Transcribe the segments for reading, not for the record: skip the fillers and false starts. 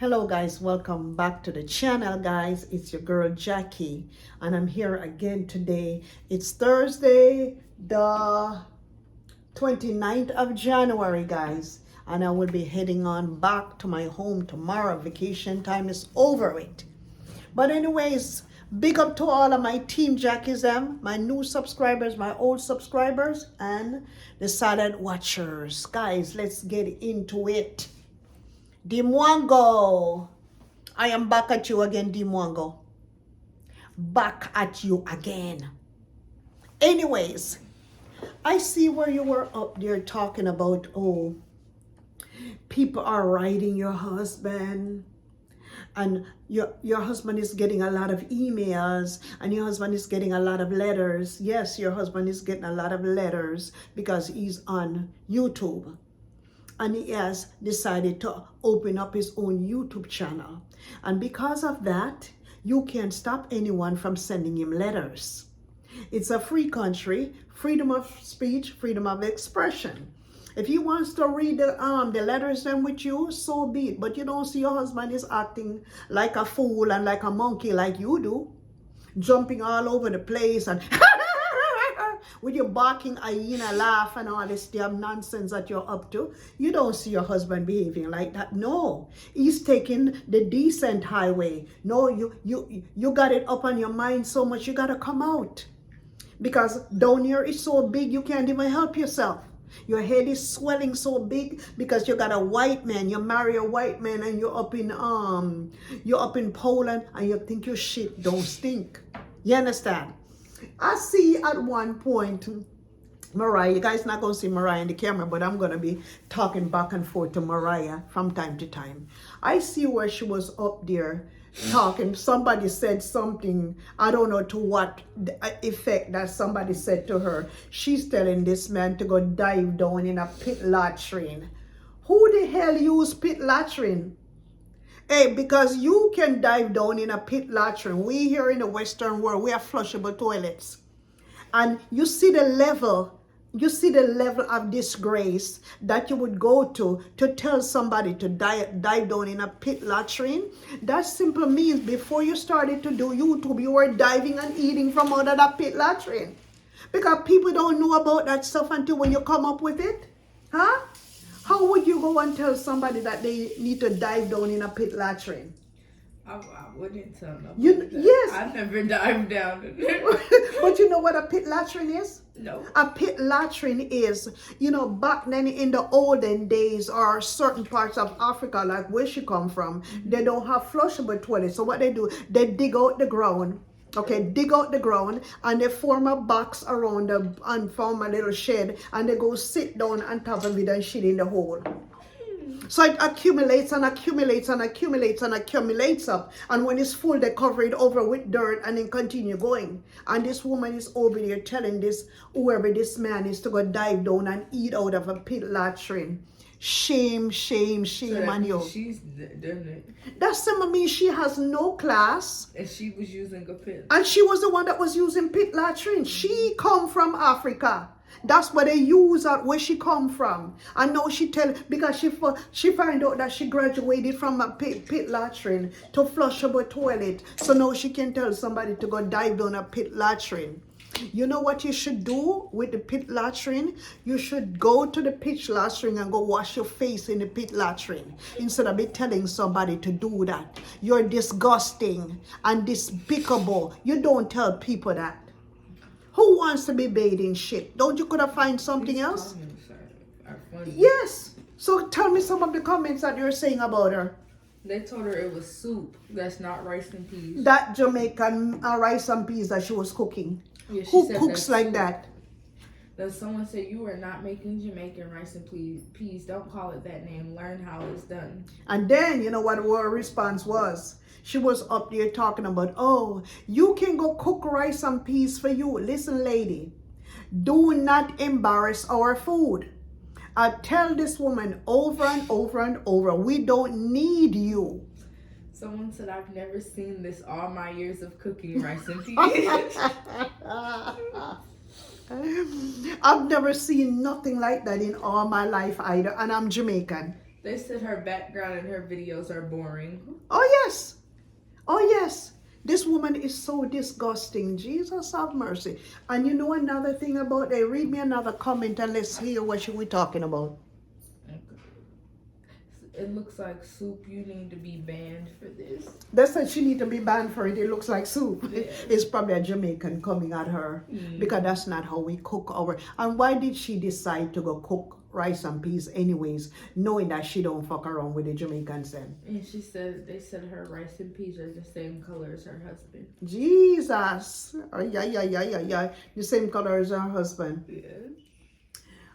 Hello guys, welcome back to the channel guys. It's your girl Jackie and I'm here again today. It's Thursday the 29th of January guys, and I will be heading on back to my home tomorrow. Vacation time is over with. But anyways, big up to all of my team Jackies them, my new subscribers, my old subscribers, and the silent watchers. Guys, let's get into it. Mwango, I am back at you again, Mwango. Back at you again. Anyways, I see where you were up there talking about, oh, people are writing your husband, and your husband is getting a lot of emails, and your husband is getting a lot of letters. Yes, your husband is getting a lot of letters because he's on YouTube. And he has decided to open up his own YouTube channel. And because of that, you can't stop anyone from sending him letters. It's a free country, freedom of speech, freedom of expression. If he wants to read the letters then with you, so be it. But you don't see your husband is acting like a fool and like a monkey like you do, jumping all over the place and with your barking hyena laugh and all this damn nonsense that you're up to. You don't see your husband behaving like that. No, he's taking the decent highway. No, you got it up on your mind so much, you got to come out. Because down here it's so big you can't even help yourself. Your head is swelling so big because you got a white man, you marry a white man, and you're up in Poland and you think your shit don't stink. You understand? I see at one point, Mariah, you guys not going to see Mariah in the camera, but I'm going to be talking back and forth to Mariah from time to time. I see where she was up there talking. Somebody said something, I don't know to what effect that somebody said to her. She's telling this man to go dive down in a pit latrine. Who the hell use pit latrine? Hey, because you can dive down in a pit latrine. We here in the Western world, we have flushable toilets. And you see the level of disgrace that you would go to tell somebody to dive down in a pit latrine. That simply means before you started to do YouTube, you were diving and eating from out of that pit latrine. Because people don't know about that stuff until when you come up with it. Huh? How would you go and tell somebody that they need to dive down in a pit latrine? I wouldn't tell them. Yes. I've never dived down in there. But you know what a pit latrine is? No. A pit latrine is, back then in the olden days, or certain parts of Africa, like where she come from, they don't have flushable toilets. So what they do, they dig out the ground. Okay, dig out the ground and they form a box around and form a little shed, and they go sit down on top of it and shit in the hole. So it accumulates and accumulates and accumulates and accumulates up. And when it's full, they cover it over with dirt and then continue going. And this woman is over there telling whoever this man is, to go dive down and eat out of a pit latrine. Shame, shame, shame on you. She's done it. That simply means she has no class. And she was using a pit. And she was the one that was using pit latrine. She come from Africa. That's where they use out where she come from. And now she tell, because she find out that she graduated from a pit latrine to flushable toilet. So now she can tell somebody to go dive down a pit latrine. You know what you should do with the pit latrine? You should go to the pit latrine and go wash your face in the pit latrine instead of be telling somebody to do that. You're disgusting and despicable. You don't tell people that. Who wants to be bathed in shit? Don't you could have find something else? Yes. So tell me some of the comments that you're saying about her. They told her it was soup. That's not rice and peas. That Jamaican rice and peas that she was cooking. Yeah, who cooks like soup. That? Then someone said, you are not making Jamaican rice and peas. Don't call it that name. Learn how it's done. And then, you know what her response was? She was up there talking about, oh, you can go cook rice and peas for you. Listen, lady, do not embarrass our food. I tell this woman over and over and over, we don't need you. Someone said, I've never seen this all my years of cooking rice and peas. I've never seen nothing like that in all my life either, and I'm Jamaican. They said her background and her videos are boring. Oh, yes. Oh, yes. This woman is so disgusting. Jesus have mercy. And you know another thing about it? Read me another comment and let's hear what she we talking about. It looks like Soup. You need to be banned for this. They said she need to be banned for it. It looks like soup. Yes. It's probably a Jamaican coming at her because that's not how we cook our. And why did she decide to go cook rice and peas anyways, knowing that she don't fuck around with the Jamaicans then? And she said they said her rice and peas are the same color as her husband. Jesus. Oh, yeah. The same color as her husband. Yeah.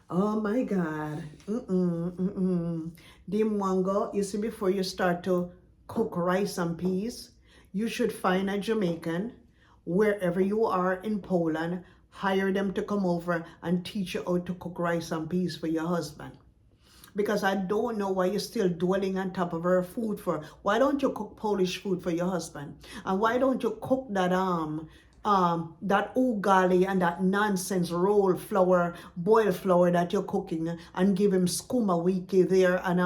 Oh my God. The Mwango, you see, before you start to cook rice and peas, you should find a Jamaican wherever you are in Poland, hire them to come over and teach you how to cook rice and peas for your husband. Because I don't know why you're still dwelling on top of her food for. Why don't you cook Polish food for your husband? And why don't you cook that that ugali and that nonsense roll flour, boiled flour that you're cooking, and give him skuma wiki there and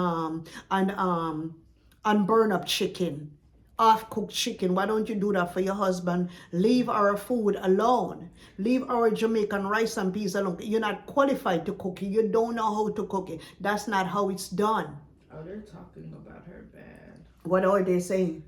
burn up chicken, half cooked chicken. Why don't you do that for your husband? Leave our food alone. Leave our Jamaican rice and peas alone. You're not qualified to cook it. You don't know how to cook it. That's not how it's done. Oh, they're talking about her bad. What are they saying?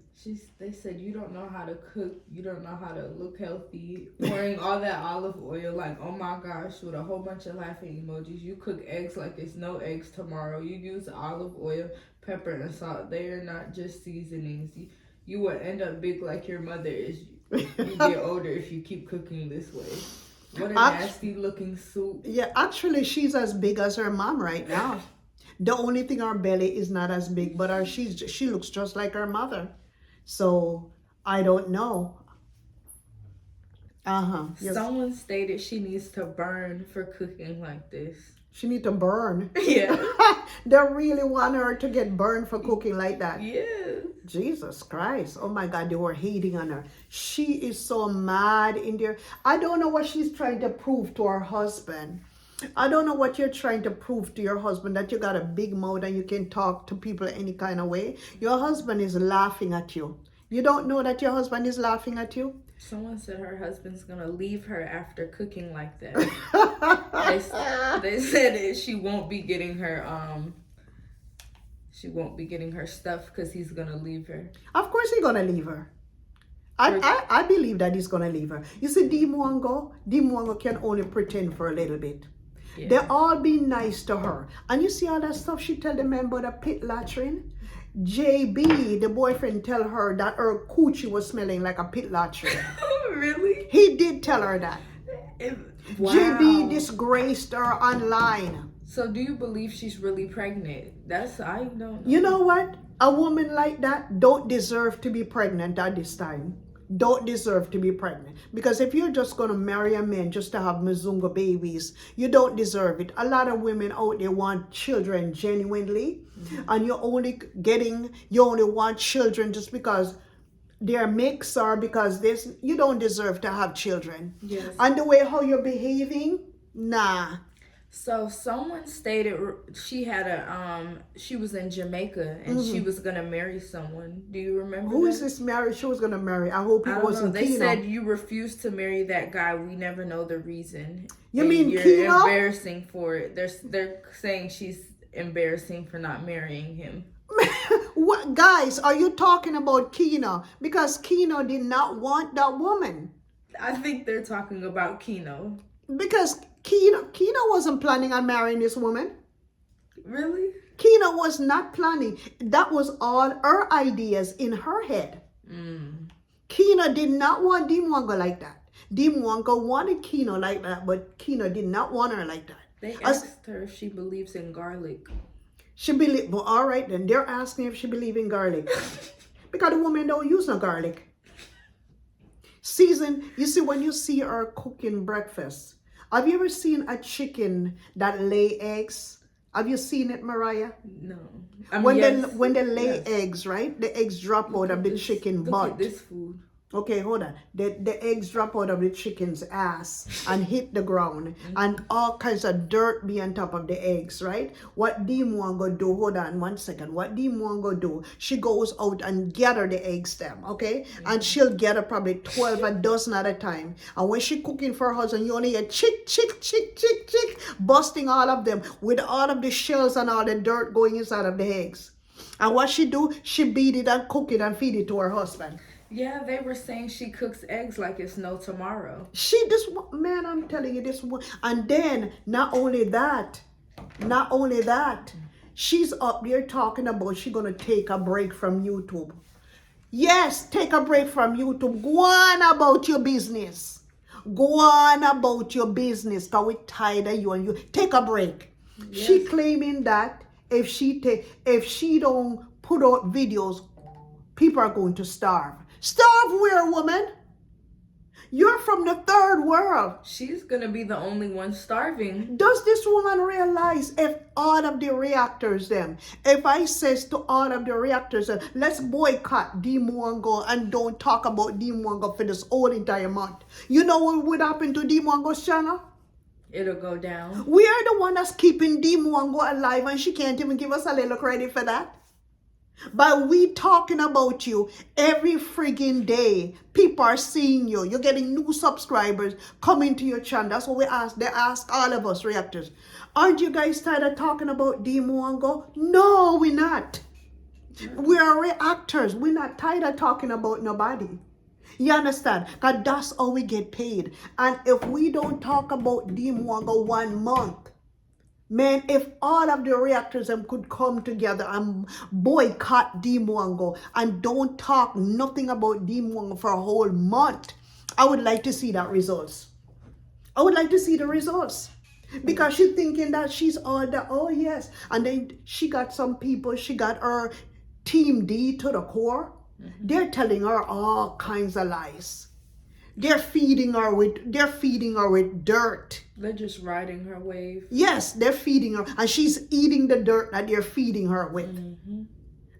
They said you don't know how to cook, you don't know how to look healthy, pouring all that olive oil, like, oh my gosh, with a whole bunch of laughing emojis. You cook eggs like it's no eggs tomorrow. You use olive oil, pepper, and salt. They are not just seasonings. You will end up big like your mother is. You get older if you keep cooking this way. What a nasty looking soup. Yeah, actually, she's as big as her mom right now. The only thing her belly is not as big, but she looks just like her mother. So I don't know. Yes. Someone stated she needs to burn for cooking like this. She need to burn. Yeah. They really want her to get burned for cooking like that. Yeah. Jesus Christ. Oh my God, they were hating on her. She is so mad in there. I don't know what she's trying to prove to her husband. I don't know what you're trying to prove to your husband, that you got a big mouth and you can talk to people any kind of way. Your husband is laughing at you. You don't know that your husband is laughing at you? Someone said her husband's gonna leave her after cooking like that. They said she won't be getting her stuff because he's gonna leave her. Of course he's gonna leave her. I believe that he's gonna leave her. You see, D Mwango can only pretend for a little bit. Yeah. They all be nice to her. And you see all that stuff she tell the man about the pit latrine? JB, the boyfriend, tell her that her coochie was smelling like a pit latrine. Really? He did tell her that. Wow. JB disgraced her online. So do you believe she's really pregnant? I don't know. You know what? A woman like that don't deserve to be pregnant at this time. Don't deserve to be pregnant. Because if you're just going to marry a man just to have Mzungu babies, you don't deserve it. A lot of women out there want children genuinely. Mm-hmm. And you only want children just because they're mixed or because you don't deserve to have children. Yes. And the way how you're behaving, nah. So someone stated she was in Jamaica and she was gonna marry someone. Do you remember? Who is this married? She was gonna marry. I hope it wasn't They Kino. said you refused to marry that guy. We never know the reason. You mean you're Kino? Embarrassing for it. They're saying she's embarrassing for not marrying him. What, guys, are you talking about Kino? Because Kino did not want that woman. I think they're talking about Kino. Because Kino wasn't planning on marrying this woman. Really? Kino was not planning. That was all her ideas in her head. Kino did not want D Mwango like that. D Mwango wanted Kino like that, but Kino did not want her like that. They asked her if she believes in garlic. Well, all right then. They're asking if she believes in garlic. Because the woman don't use no garlic. You see, when you see her cooking breakfast, have you ever seen a chicken that lay eggs? Have you seen it, Mariah? No. When they lay eggs, right? The eggs drop out of the chicken butt. Look at this food. Okay, hold on. The eggs drop out of the chicken's ass and hit the ground, and all kinds of dirt be on top of the eggs, right? What D Mwango do? Hold on 1 second. What D Mwango do? She goes out and gather the eggs them, okay? And she'll gather probably 12 a dozen at a time. And when she cooking for her husband, you only hear chick, chick, chick, chick, chick, busting all of them with all of the shells and all the dirt going inside of the eggs. And what she do? She beat it and cook it and feed it to her husband. Yeah, they were saying she cooks eggs like it's no tomorrow. Man, I'm telling you this one. And then not only that, she's up there talking about she gonna take a break from YouTube. Yes, take a break from YouTube. Go on about your business. Go on about your business. Cause we tired of you and you. Take a break. Yes. She claiming that if she don't put out videos, people are going to starve. Starve where, woman? You're from the third world. She's gonna be the only one starving. Does this woman realize if all of the reactors if I says to all of the reactors, let's boycott D Mwango and don't talk about D Mwango for this whole entire month. You know what would happen to D Mwango's channel? It'll go down. We are the one that's keeping D Mwango alive, and she can't even give us a little credit for that. But we talking about you every friggin' day. People are seeing you. You're getting new subscribers coming to your channel. That's what we ask. They ask all of us reactors. Aren't you guys tired of talking about D Mwango? No, we're not. We are reactors. We're not tired of talking about nobody. You understand? Because that's how we get paid. And if we don't talk about D Mwango 1 month, man, if all of the reactors could come together and boycott D Mwango and don't talk nothing about D Mwango for a whole month, I would like to see that results. I would like to see the results. Because she's thinking that she's all that, oh yes. And then she got some people, she got her team D to the core. They're telling her all kinds of lies. They're feeding her with dirt. They're just riding her wave. Yes, they're feeding her, and she's eating the dirt that they're feeding her with.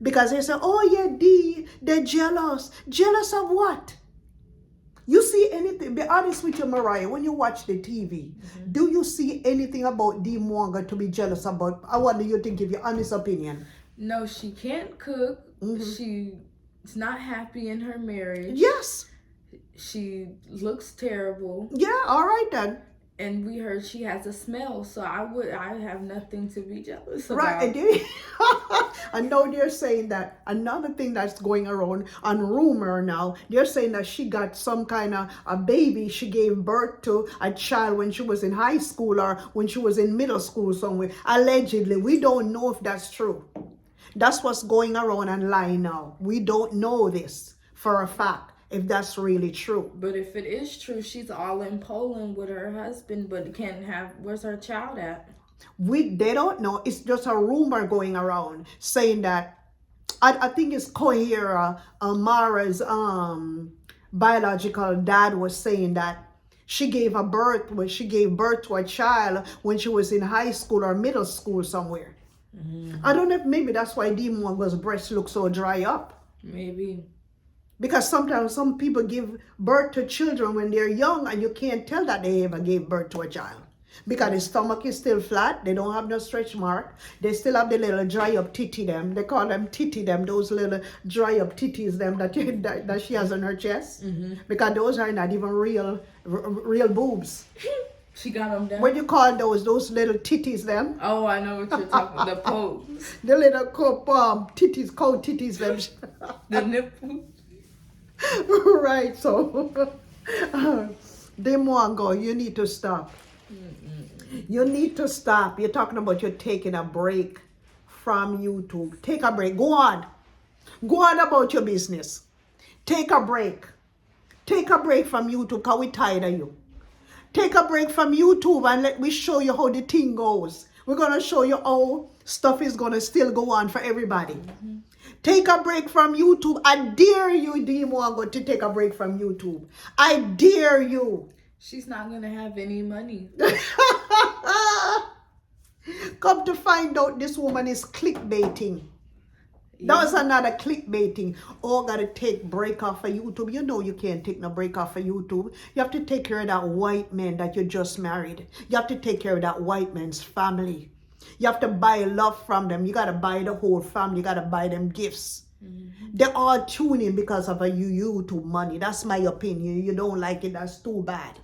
Because they say, oh yeah, D, they're jealous. Jealous of what? You see anything? Be honest with you, Mariah, when you watch the TV, do you see anything about D Mwango to be jealous about? I wonder you to give your honest opinion. No, she can't cook. She's not happy in her marriage. Yes. She looks terrible. Yeah, all right then. And we heard she has a smell, so I have nothing to be jealous about. Right, I know they're saying that another thing that's going around on rumor now, they're saying that she got some kind of a baby. She gave birth to a child when she was in high school or when she was in middle school somewhere. Allegedly, we don't know if that's true. That's what's going around online now. We don't know this for a fact, if that's really true. But if it is true, she's all in Poland with her husband, but can't have, where's her child at? They don't know. It's just a rumor going around saying that, I think it's Kohira, Mara's biological dad was saying that she gave birth to a child when she was in high school or middle school somewhere. I don't know if maybe that's why D Mwango's breasts look so dry up. Maybe. Because sometimes some people give birth to children when they're young and you can't tell that they ever gave birth to a child. Because the stomach is still flat, they don't have no stretch mark, they still have the little dry up titty them. They call them titty them, those little dry up titties them that she has on her chest. Because those are not even real boobs. She got them down. What do you call those little titties them? Oh, I know what you're talking about. The pokes. The little titties, cold titties them. The nipples. Right, so De Mwango, you need to stop. You need to stop. You're talking about you're taking a break from YouTube. Take a break. Go on. Go on about your business. Take a break. Take a break from YouTube because we're tired of you. Take a break from YouTube and let me show you how the thing goes. We're going to show you how stuff is going to still go on for everybody. Take a break from YouTube. I dare you, D Mwango, to take a break from YouTube. I dare you. She's not going to have any money. Come to find out this woman is clickbaiting. That was another clickbaiting. Oh, gotta take break off of YouTube. You know you can't take no break off of YouTube. You have to take care of that white man that you just married. You have to take care of that white man's family. You have to buy love from them. You gotta buy the whole family. You gotta buy them gifts. They're all tuning because of a YouTube money. That's my opinion. You don't like it, that's too bad.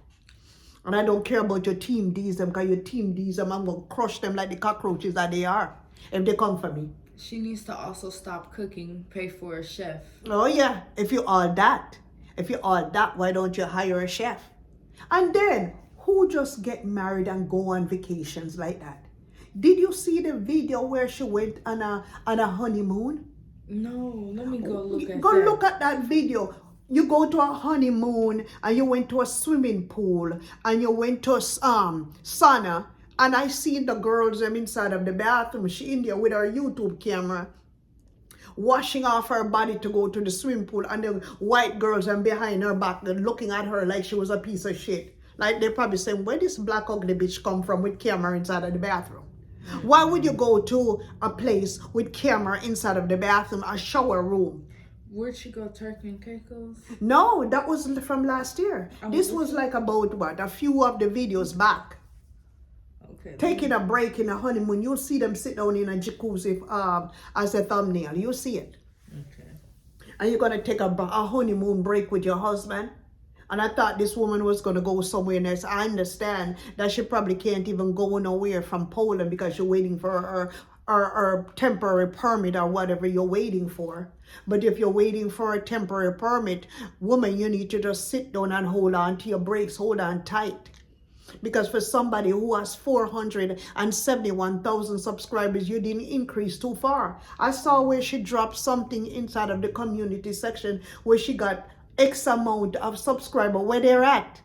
And I don't care about your team D's them, because your team D's them, I'm gonna crush them like the cockroaches that they are if they come for me. She needs to also stop cooking, pay for a chef. Oh yeah, if you're all that, why don't you hire a chef? And then, who just get married and go on vacations like that? Did you see the video where she went on a honeymoon? No, let me go look at Go that. look at that video. You go to a honeymoon and you went to a swimming pool and you went to a sauna. And I seen the girls them inside of the bathroom. She in there with her YouTube camera, washing off her body to go to the swimming pool. And the white girls and behind her back, they're looking at her like she was a piece of shit. Like they probably saying, where this black ugly bitch come from with camera inside of the bathroom? Why would you go to a place with camera inside of the bathroom, a shower room? Where'd she go, Turkey and Caicos? No, that was from last year. Oh, This was like about what, a few of the videos back. Okay. Taking a break in a honeymoon. You'll see them sit down in a jacuzzi as a thumbnail. You'll see it. Okay. And you're going to take a honeymoon break with your husband. And I thought this woman was going to go somewhere else. I understand that she probably can't even go nowhere from Poland because you're waiting for her temporary permit or whatever you're waiting for. But if you're waiting for a temporary permit, woman, you need to just sit down and hold on to your brakes. Hold on tight. Because for somebody who has 471,000 subscribers, you didn't increase too far. I saw where she dropped something inside of the community section where she got X amount of subscribers, where they're at.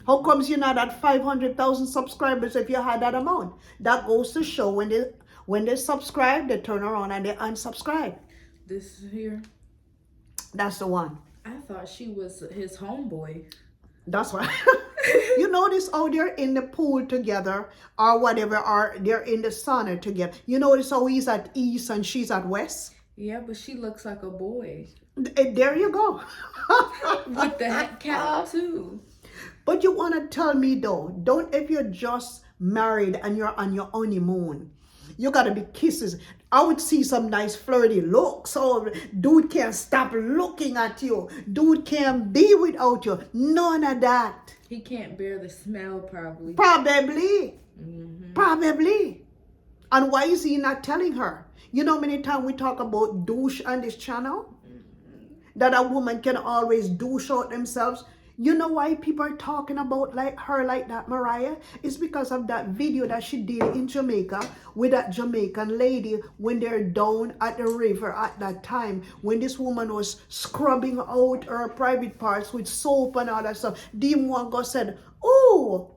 How comes you're not at 500,000 subscribers if you had that amount? That goes to show when they subscribe, they turn around and they unsubscribe. This here? That's the one. I thought she was his homeboy. That's why. You notice how they're in the pool together or whatever, or they're in the sauna together. You notice how he's at east and she's at west? Yeah, but she looks like a boy. There you go. With the hat cap too. But you want to tell me though, don't, if you're just married and you're on your honeymoon, you got to be kisses. I would see some nice flirty looks. So dude can't stop looking at you. Dude can't be without you. None of that. He can't bear the smell probably. Probably. Probably. And why is he not telling her? You know how many times we talk about douche on this channel? That a woman can always douche out themselves. You know why people are talking about her like that, Mariah? It's because of that video that she did in Jamaica with that Jamaican lady when they're down at the river at that time, when this woman was scrubbing out her private parts with soap and all that stuff. Mwango said, "Oh,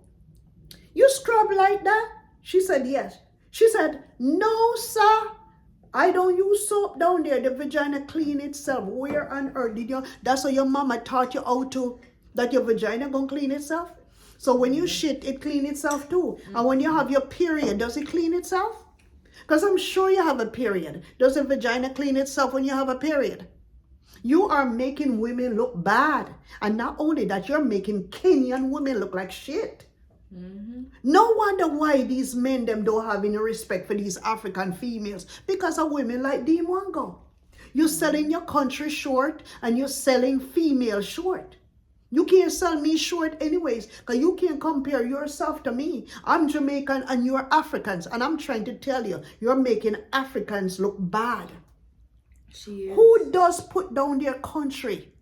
you scrub like that?" She said, "Yes." She said, "No, sir. I don't use soap down there. The vagina clean itself." Where on earth did you? That's how your mama taught you how to, that your vagina gonna clean itself? So when you shit, it clean itself too. And when you have your period, does it clean itself? Because I'm sure you have a period. Does the vagina clean itself when you have a period? You are making women look bad. And not only that, you're making Kenyan women look like shit. No wonder why these men them don't have any respect for these African females, because of women like Mwango. You're selling your country short and you're selling female short. You can't sell me short anyways, because you can't compare yourself to me. I'm Jamaican and you're Africans, and I'm trying to tell you, you're making Africans look bad. She is. Who does put down their country?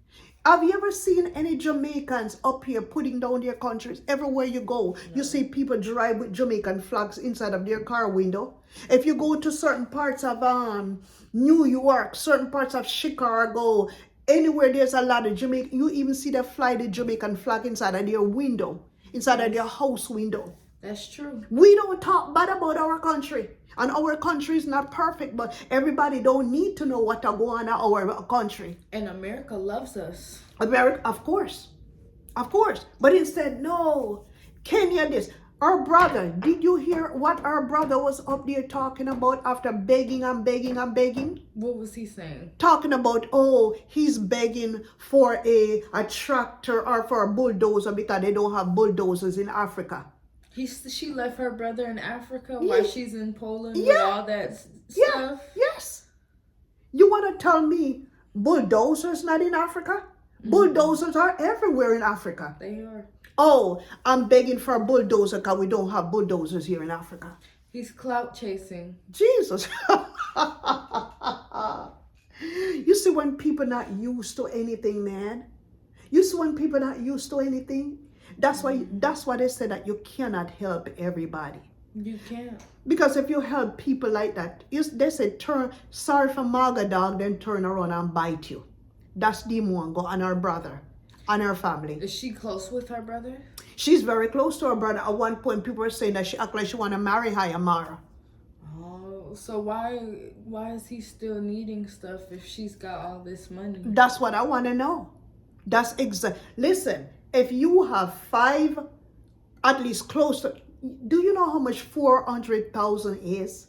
Have you ever seen any Jamaicans up here putting down their countries? Everywhere you go, you see people drive with Jamaican flags inside of their car window. If you go to certain parts of New York, certain parts of Chicago, anywhere there's a lot of Jamaican, you even see them fly the Jamaican flag inside of their window, inside of their house window. That's true. We don't talk bad about our country. And our country is not perfect, but everybody don't need to know what to go on in our country. And America loves us. America, of course. Of course. But instead, no. Kenya this. Our brother, did you hear what our brother was up there talking about after begging and begging and begging? What was he saying? Talking about, oh, he's begging for a tractor or for a bulldozer because they don't have bulldozers in Africa. She left her brother in Africa Yeah. while she's in Poland with Yeah. all that Yeah, stuff. yes. You want to tell me bulldozers not in Africa? Bulldozers are everywhere in Africa. They are. Oh, I'm begging for a bulldozer because we don't have bulldozers here in Africa. He's clout chasing. Jesus. You see when people not used to anything, man. You see when people not used to anything. That's why they say that you cannot help everybody. You can't. Because if you help people like that, they say sorry for Maga dog, then turn around and bite you. That's the Mwango and her brother and her family. Is she close with her brother? She's very close to her brother. At one point, people were saying that she act like she want to marry Hayamara. Oh, so why is he still needing stuff if she's got all this money? That's what I want to know. That's exact. Listen, if you have five, at least close to, do you know how much 400,000 is?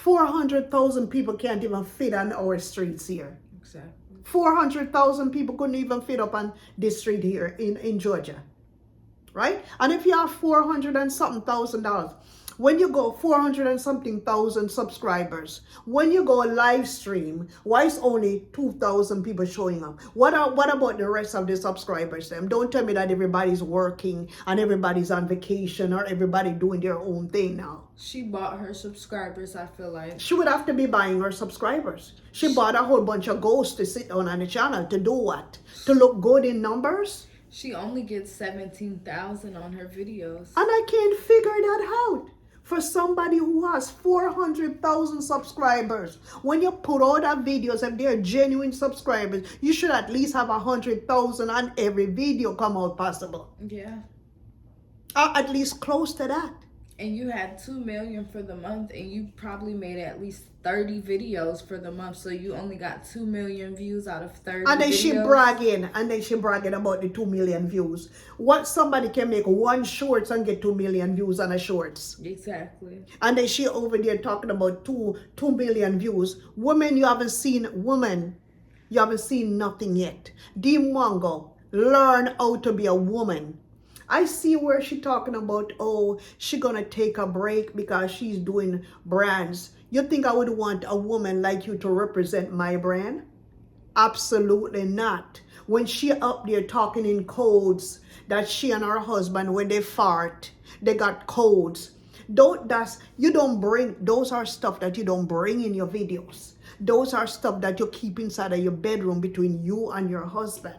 400,000 people can't even fit on our streets here. Exactly. 400,000 people couldn't even fit up on this street here in Georgia. Right? And if you have 400 and something thousand dollars, when you go 400 and something thousand subscribers, when you go live stream, why is only 2,000 people showing up? What about the rest of the subscribers? Them don't tell me that everybody's working and everybody's on vacation or everybody doing their own thing now. She bought her subscribers, I feel like. She would have to be buying her subscribers. She bought a whole bunch of ghosts to sit on the channel to do what? To look good in numbers? She only gets 17,000 on her videos. And I can't figure that out. For somebody who has 400,000 subscribers, when you put all that videos, if they're genuine subscribers, you should at least have 100,000 on every video come out possible. Yeah. Or at least close to that. And you had 2 million for the month, and you probably made at least 30 videos for the month, so you only got 2 million views out of 30 And then videos. she bragging about the 2 million views. What somebody can make one shorts and get 2 million views on a shorts. Exactly. And then she over there talking about 2 million views. Women, you haven't seen nothing yet. The Mwango, learn how to be a woman. I see where she talking about, oh, she gonna take a break because she's doing brands. You think I would want a woman like you to represent my brand? Absolutely not. When she up there talking in codes that she and her husband, when they fart, they got codes. Those are stuff that you don't bring in your videos. Those are stuff that you keep inside of your bedroom between you and your husband.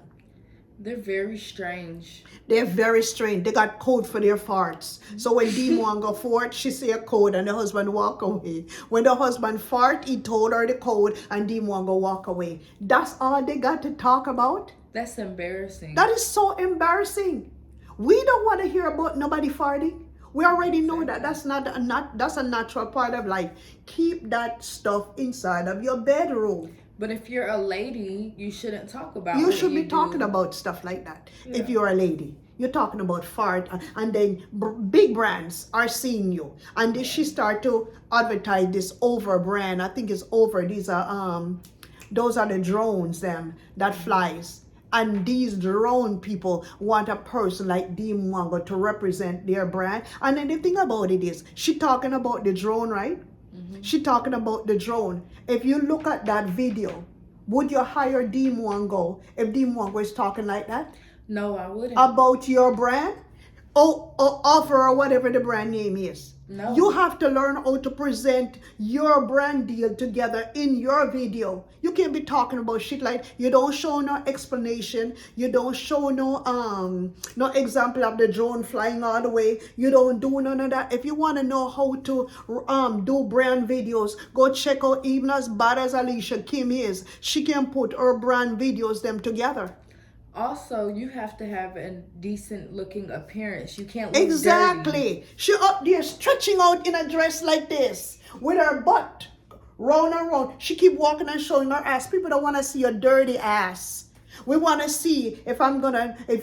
They're very strange. They're very strange. They got code for their farts. So when D Mwango fart, she say a code and the husband walk away. When the husband fart, he told her the code and D Mwango walk away. That's all they got to talk about? That's embarrassing. That is so embarrassing. We don't want to hear about nobody farting. We already know that that's that's a natural part of life. Keep that stuff inside of your bedroom. But if you're a lady, you shouldn't talk about You what should be do. talking about stuff like that. Yeah. If you're a lady, you're talking about fart, and then big brands are seeing you, and then she start to advertise this over brand. I think it's over. These are those are the drones that flies. And these drone people want a person like D Mwango to represent their brand. And then the thing about it is, she talking about the drone, right? She talking about the drone. If you look at that video, would you hire D Mwango if D Mwango is talking like that? No, I wouldn't. About your brand? Or offer or whatever the brand name is. No. You have to learn how to present your brand deal together in your video. You can't be talking about shit like you don't show no explanation. You don't show no example of the drone flying all the way. You don't do none of that. If you want to know how to do brand videos, go check out. Even as bad as Alicia Kim is, she can put her brand videos them together. Also, you have to have a decent looking appearance. You can't look Exactly. dirty. She up there stretching out in a dress like this with her butt round and round. She keep walking and showing her ass. People don't want to see your dirty ass. We want to see if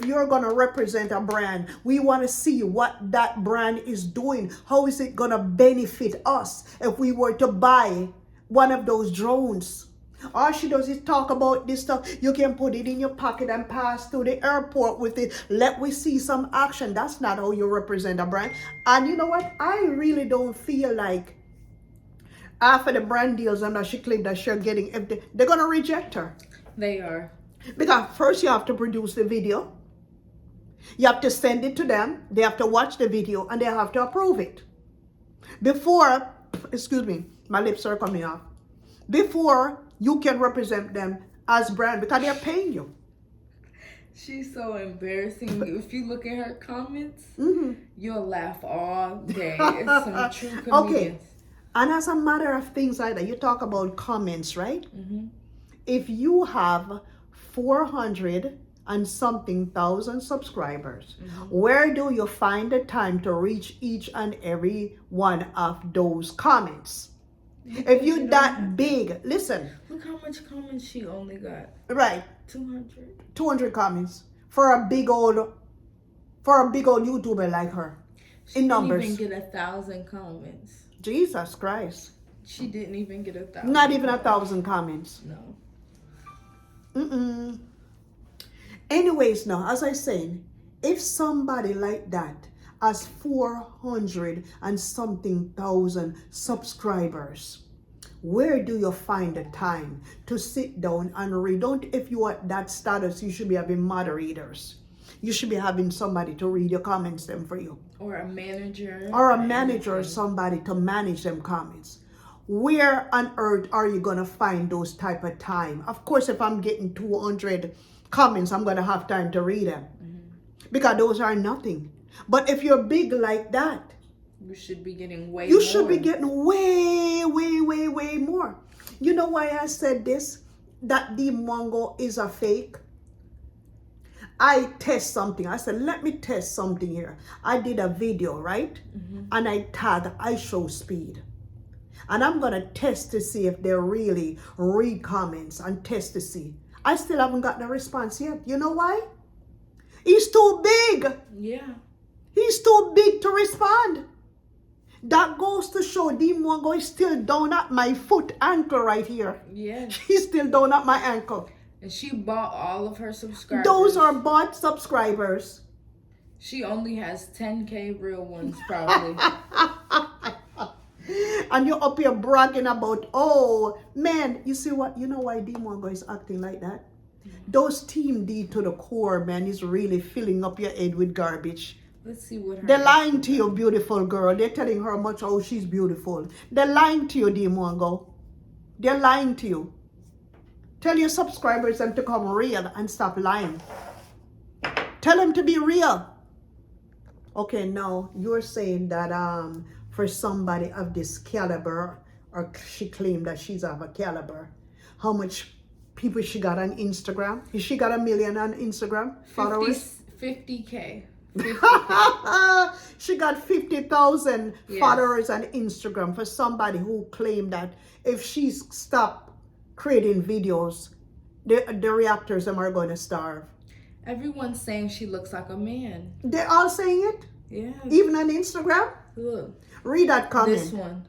you're gonna represent a brand, we want to see what that brand is doing. How is it gonna benefit us if we were to buy one of those drones? All she does is talk about this stuff. You can put it in your pocket and pass through the airport with it. Let we see some action. That's not how you represent a brand. And you know what? I really don't feel like after the brand deals and that she claimed that she's getting, if they're gonna reject her. They are. Because first you have to produce the video. You have to send it to them. They have to watch the video and they have to approve it. Before, excuse me, my lips are coming off. Before you can represent them as brand, because they're paying you. She's so embarrassing. If you look at her comments, Mm-hmm. you'll laugh all day. It's some true comedians. Okay. And as a matter of things like that, you talk about comments, right? Mm-hmm. If you have 400 and something thousand subscribers, where do you find the time to reach each and every one of those comments? If you're that big, listen. Look how much comments she only got. Right. 200 comments for a big old YouTuber like her. She In didn't numbers. even get 1,000 comments. Jesus Christ. She didn't even get 1,000. Not even 1,000 comments. No. Mm-mm. Anyways, now, as I saying, if somebody like that has 400 and something thousand subscribers, where do you find the time to sit down and read? Don't, if you are at that status, you should be having moderators. You should be having somebody to read your comments them for you. Or a manager. Or a manager or somebody to manage them comments. Where on earth are you going to find those type of time? Of course, if I'm getting 200 comments, I'm going to have time to read them. Because those are nothing. But if you're big like that, you should be getting way more. You should be getting way more. You know why I said this? That the Mwango is a fake? I test something. I said, let me test something here. I did a video, right? And I tagged I show speed. And I'm going to test to see if they really read comments and test to see. I still haven't got the response yet. You know why? He's too big. Yeah. He's too big to respond. That goes to show the Mwango is still down at my foot ankle right here. Yeah. She's still down at my ankle. And she bought all of her subscribers. Those are bought subscribers. She only has 10K real ones, probably. And you're up here bragging about, oh, man, you see what? You know why D Mwango is acting like that? Those Team D to the core, man, is really filling up your head with garbage. Let's see what her... They're lying to you, beautiful girl. They're telling her how much, oh, she's beautiful. They're lying to you, D Mwango. They're lying to you. Tell your subscribers them to come real and stop lying. Tell them to be real. Okay, now you're saying that for somebody of this caliber, or she claimed that she's of a caliber, how much people she got on Instagram? Is she got 1 million on Instagram followers? 50K. She got 50,000 followers on Instagram for somebody who claimed that if she stopped creating videos, the reactors them are going to starve. Everyone's saying she looks like a man. They're all saying it? Yeah. Even on Instagram? Look. Read that comment. This one.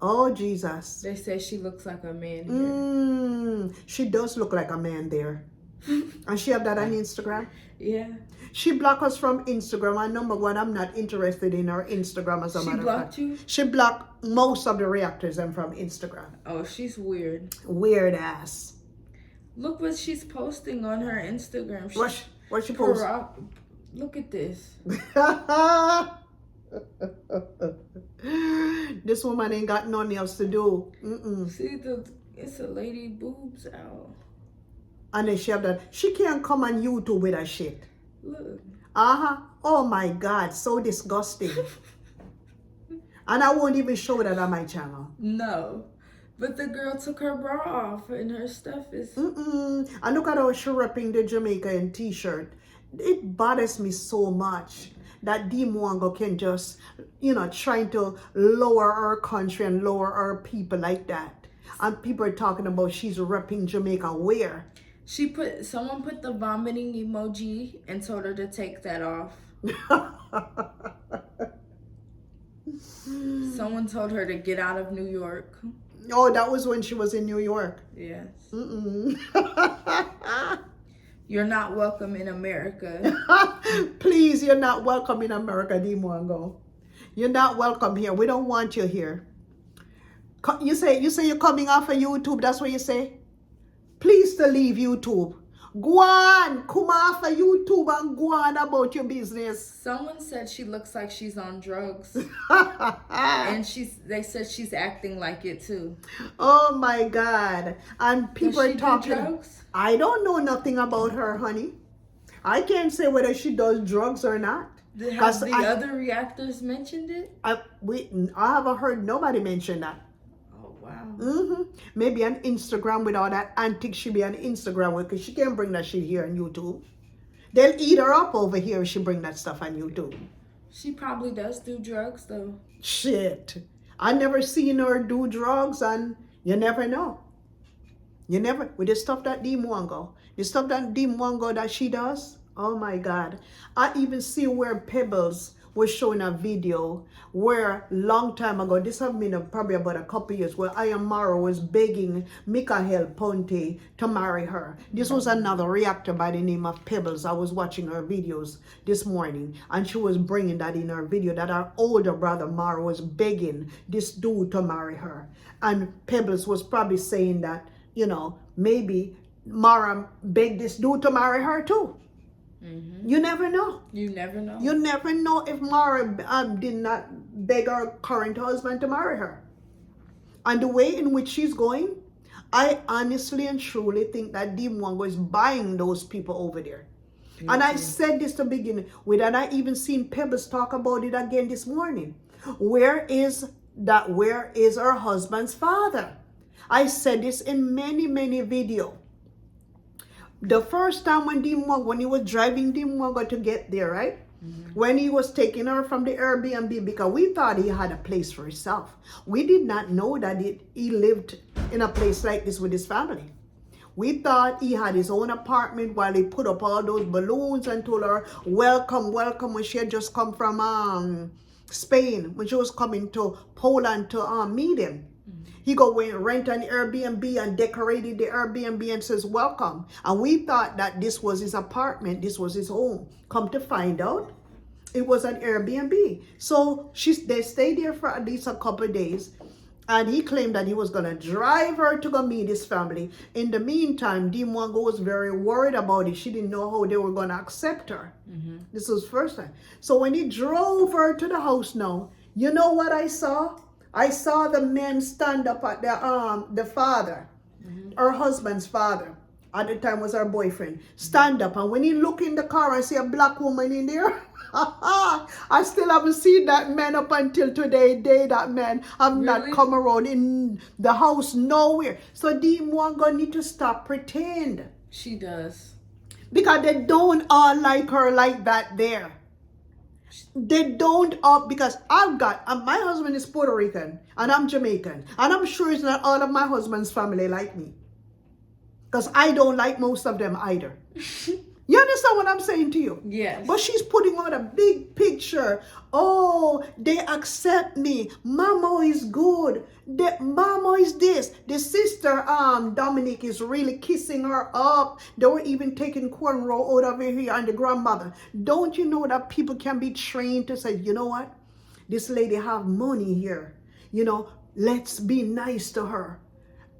Oh, Jesus. They say she looks like a man here. She does look like a man there. And she have that on Instagram? Yeah. She blocked us from Instagram. And number one, I'm not interested in her Instagram as a matter of fact. She blocked you? She blocked most of the reactors and from Instagram. Oh, she's weird. Weird ass. Look what she's posting on her Instagram. What she posting? Look at this. This woman ain't got nothing else to do. See, it's a lady boobs out. And then she have that. She can't come on YouTube with that shit. Look. Oh my God, so disgusting. And I won't even show that on my channel. No. But the girl took her bra off and her stuff is... And look at how she repping the Jamaican t-shirt. It bothers me so much that D Mwango can just, trying to lower our country and lower our people like that. And people are talking about she's repping Jamaica. Where? Someone put the vomiting emoji and told her to take that off. Someone told her to get out of New York. Oh, that was when she was in New York. Yes. Mm-mm. You're not welcome in America. Please, you're not welcome in America, D. Mwango. You're not welcome here. We don't want you here. You say you're coming off of YouTube. That's what you say. Please to leave YouTube. Go on, come off of YouTube and go on about your business. Someone said she looks like she's on drugs. And they said she's acting like it too. Oh my God. And people Does she are talking. do drugs? I don't know nothing about her, honey. I can't say whether she does drugs or not. Have the other reactors mentioned it? I haven't heard nobody mention that. Oh, wow. Mm-hmm. Maybe on Instagram with all that antics she be on Instagram with, because she can't bring that shit here on YouTube. They'll eat her up over here if she bring that stuff on YouTube. She probably does do drugs, though. Shit. I never seen her do drugs, and you never know. You never, with the stuff that D. Mwango, that she does, oh my God. I even see where Pebbles was showing a video where long time ago, this have been probably about a couple years, where Ayamara was begging Mikael Ponte to marry her. This was another reactor by the name of Pebbles. I was watching her videos this morning, and she was bringing that in her video, that her older brother Mara was begging this dude to marry her. And Pebbles was probably saying that, you know, maybe Mara begged this dude to marry her too. Mm-hmm. You never know. You never know. You never know if Mara did not beg her current husband to marry her. And the way in which she's going, I honestly and truly think that D. Mwango is buying those people over there. Mm-hmm. And I said this to begin with, and I even seen Pebbles talk about it again this morning. Where is her husband's father? I said this in many videos. The first time when he was driving D. Mwango to get there, right? Mm-hmm. When he was taking her from the Airbnb, because we thought he had a place for himself. We did not know that he lived in a place like this with his family. We thought he had his own apartment while he put up all those balloons and told her, welcome, when she had just come from Spain, when she was coming to Poland to meet him. He go rent an Airbnb and decorated the Airbnb and says, welcome. And we thought that this was his apartment, this was his home. Come to find out, it was an Airbnb. So they stayed there for at least a couple of days. And he claimed that he was going to drive her to go meet his family. In the meantime, D. Mwango was very worried about it. She didn't know how they were going to accept her. Mm-hmm. This was first time. So when he drove her to the house now, you know what I saw? I saw the men stand up at the father, mm-hmm. her husband's father, at the time was her boyfriend, stand up. And when he look in the car and see a black woman in there, I still haven't seen that man up until today. That man have not come around in the house nowhere. So D. Mwango need to stop pretend. She does. Because they don't all like her like that there. They don't because my husband is Puerto Rican and I'm Jamaican, and I'm sure it's not all of my husband's family like me, because I don't like most of them either. You understand what I'm saying to you? Yes. But she's putting on a big picture. Oh, they accept me. Mama is good. Mama is this. The sister, Dominique, is really kissing her up. They were even taking cornrow out of her here, and the grandmother. Don't you know that people can be trained to say, you know what? This lady have money here. You know, let's be nice to her.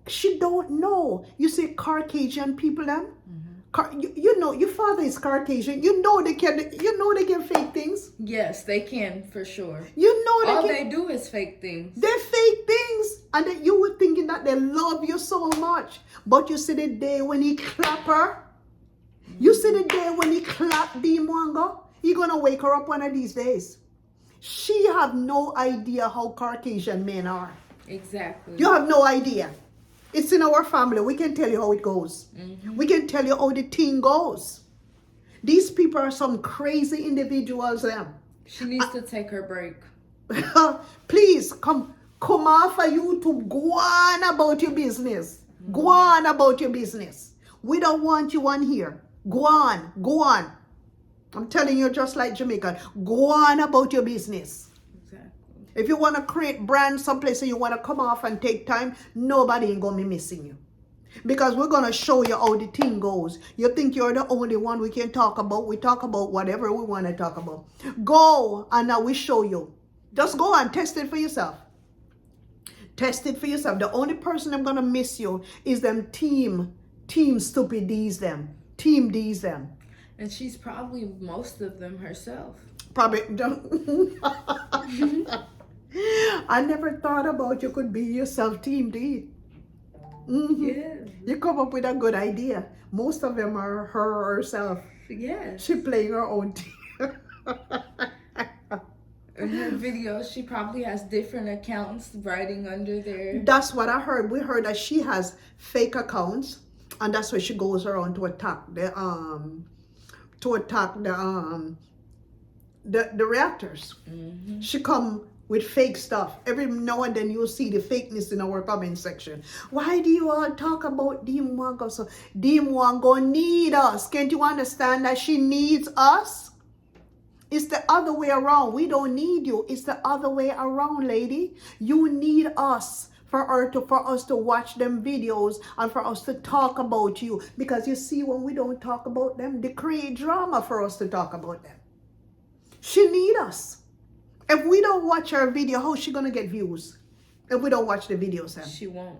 She don't know. You see Caucasian people, them? Mm-hmm. You know, your father is Caucasian. You know they can fake things. Yes, they can, for sure. You know all they do is fake things. They fake things, and then you were thinking that they love you so much. But you see the day when he clap her. You see the day when he clap D. Mwango. He gonna wake her up one of these days. She have no idea how Caucasian men are. Exactly. You have no idea. It's in our family. We can tell you how it goes. Mm-hmm. We can tell you how the thing goes. These people are some crazy individuals. She needs to take her break. Please, come off of YouTube. Go on about your business. Mm-hmm. Go on about your business. We don't want you on here. Go on, go on. I'm telling you, just like Jamaica, go on about your business. Exactly. If you want to create brand someplace and you want to come off and take time, nobody ain't going to be missing you. Because we're going to show you how the thing goes. You think you're the only one we can talk about. We talk about whatever we want to talk about. Go, and now we show you. Just go and test it for yourself. Test it for yourself. The only person I'm going to miss you is them team stupid D's them. Team D's them. And she's probably most of them herself. Probably. I never thought about you could be yourself, Team D. Mm-hmm. Yeah. You come up with a good idea. Most of them are her herself. Yeah. She playing her own team. In her videos, she probably has different accounts writing under there. That's what I heard. We heard that she has fake accounts, and that's where she goes around to attack the reactors. Mm-hmm. She come with fake stuff. Every now and then you'll see the fakeness in our comment section. Why do you all talk about Mwango? So Mwango need us. Can't you understand that she needs us? It's the other way around. We don't need you. It's the other way around, lady. You need us for us to watch them videos and for us to talk about you. Because you see, when we don't talk about them, they create drama for us to talk about them. She need us. If we don't watch her video, how's she gonna get views? If we don't watch the videos, Sam? She won't.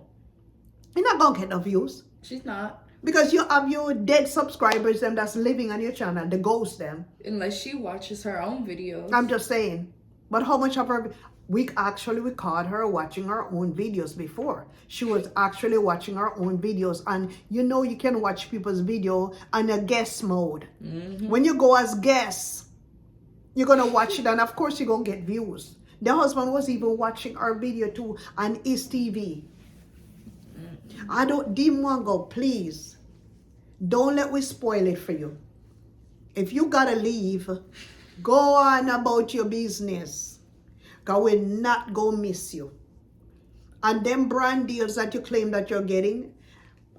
You're not gonna get no views. She's not. Because you have your dead subscribers, them that's living on your channel, the ghost them. Unless she watches her own videos. I'm just saying. But how much of her... We caught her watching her own videos before. She was actually watching her own videos. And you know you can watch people's video on a guest mode. Mm-hmm. When you go as guests, you're going to watch it, and of course you're going to get views. The husband was even watching our video too on his TV. I don't, Mwango, please, don't let we spoil it for you. If you got to leave, go on about your business. Because we're not going to miss you. And them brand deals that you claim that you're getting,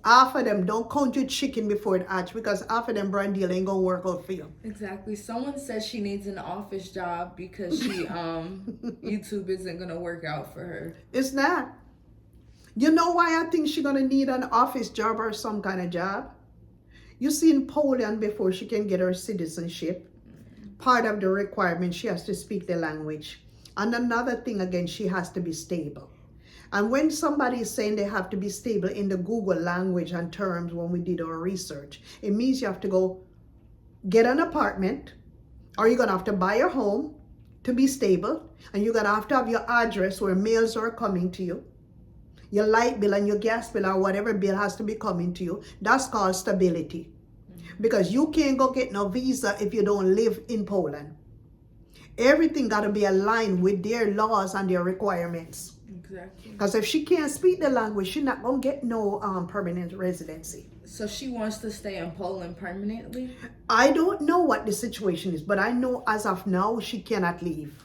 half of them, don't count your chicken before it hatch, because half of them brand deal ain't gonna work out for you. Exactly. Someone says she needs an office job because she YouTube isn't gonna work out for her. It's not. You know why I think she's gonna need an office job or some kind of job? You see, in Poland, before she can get her citizenship, part of the requirement, she has to speak the language. And another thing, again, she has to be stable. And when somebody is saying they have to be stable in the Google language and terms, when we did our research, it means you have to go get an apartment, or you're going to have to buy a home to be stable, and you're going to have your address where mails are coming to you. Your light bill and your gas bill or whatever bill has to be coming to you. That's called stability. Because you can't go get no visa if you don't live in Poland. Everything got to be aligned with their laws and their requirements. Exactly. Because if she can't speak the language, she's not going to get no permanent residency. So she wants to stay in Poland permanently? I don't know what the situation is, but I know as of now, she cannot leave.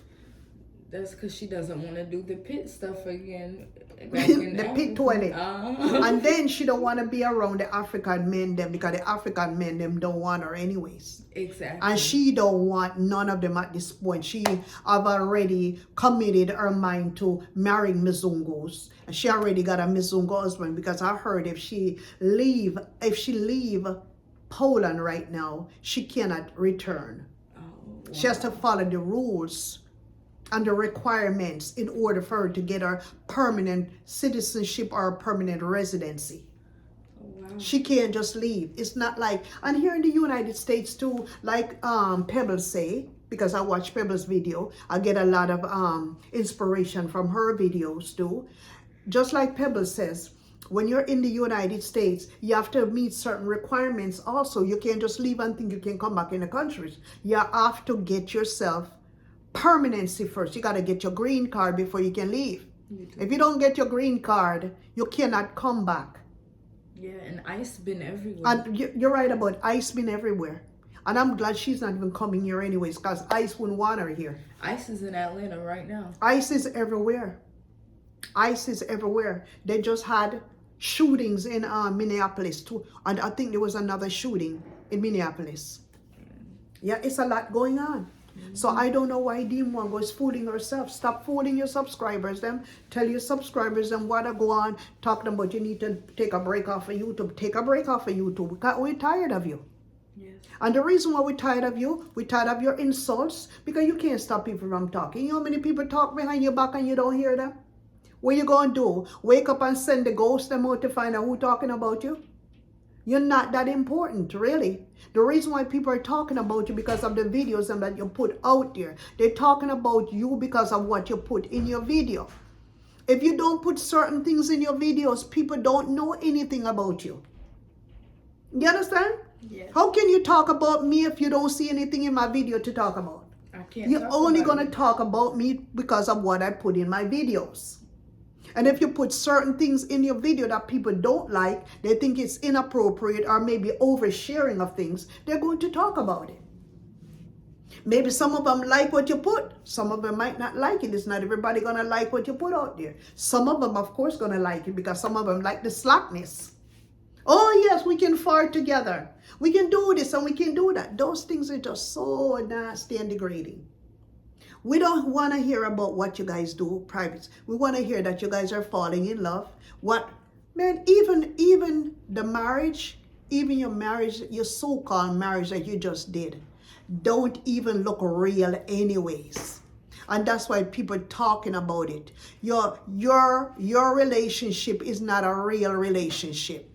That's because she doesn't want to do the pit stuff again. The pit toilet. Uh-huh. And then she don't want to be around the African men them, because the African men them don't want her anyways. Exactly. And she don't want none of them at this point. She have already committed her mind to marrying Mzungos. And she already got a Mzungo husband, because I heard if she leave Poland right now, she cannot return. Oh, wow. She has to follow the rules and the requirements in order for her to get her permanent citizenship or permanent residency. Oh, wow. She can't just leave. It's not like, and here in the United States too, like Pebbles say, because I watch Pebbles' video, I get a lot of inspiration from her videos too. Just like Pebbles says, when you're in the United States, you have to meet certain requirements also. You can't just leave and think you can come back in the countries. You have to get yourself permanency first. You got to get your green card before you can leave. If you don't get your green card, you cannot come back. Yeah, and ICE been everywhere. And you're right about ICE been everywhere. And I'm glad she's not even coming here anyways, because ICE wouldn't want her here. ICE is in Atlanta right now. ICE is everywhere. ICE is everywhere. They just had shootings in Minneapolis too, and I think there was another shooting in Minneapolis. Yeah, it's a lot going on. So I don't know why Mwango is fooling herself. Stop fooling your subscribers. Them tell your subscribers them what to go on talking about. You need to take a break off of YouTube. Take a break off of YouTube. We're tired of you. Yes. And the reason why we're tired of you, we're tired of your insults, because you can't stop people from talking. You know how many people talk behind your back and you don't hear them? What you gonna do? Wake up and send the ghost them out to find out who talking about you? You're not that important, really. The reason why people are talking about you because of the videos and that you put out there. They're talking about you because of what you put in your video. If you don't put certain things in your videos, people don't know anything about you. You understand? Yes. How can you talk about me if you don't see anything in my video to talk about? I can't. You're only going to talk about me because of what I put in my videos. And if you put certain things in your video that people don't like, they think it's inappropriate or maybe oversharing of things, they're going to talk about it. Maybe some of them like what you put. Some of them might not like it. It's not everybody going to like what you put out there. Some of them, of course, going to like it because some of them like the slackness. Oh, yes, we can fart together. We can do this and we can do that. Those things are just so nasty and degrading. We don't want to hear about what you guys do private. We want to hear that you guys are falling in love. What, man, even the marriage, even your marriage, your so-called marriage that you just did, don't even look real anyways. And that's why people talking about it. Your relationship is not a real relationship.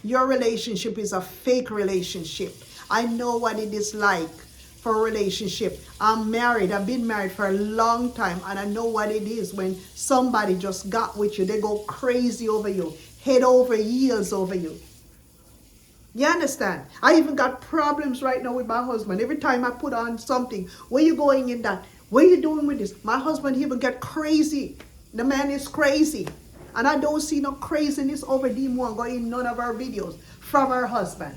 Your relationship is a fake relationship. I know what it is like for a relationship. I'm married. I've been married for a long time, and I know what it is when somebody just got with you. They go crazy over you, head over heels over you. You understand? I even got problems right now with my husband. Every time I put on something, where you going in that? What are you doing with this? My husband even get crazy. The man is crazy. And I don't see no craziness over Mwango in none of our videos from her husband.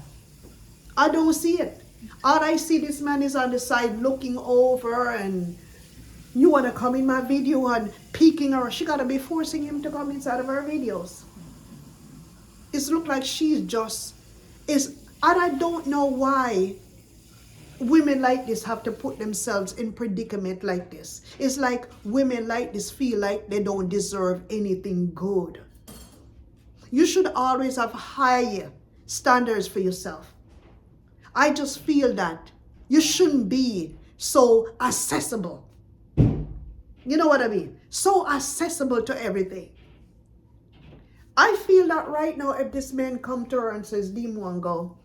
I don't see it. All I see, this man is on the side looking over, and you want to come in my video and peeking her. She got to be forcing him to come inside of her videos. It's look like she's just, and I don't know why women like this have to put themselves in predicament like this. It's like women like this feel like they don't deserve anything good. You should always have higher standards for yourself. I just feel that you shouldn't be so accessible. You know what I mean? So accessible to everything. I feel that right now, if this man come to her and says, Mwango,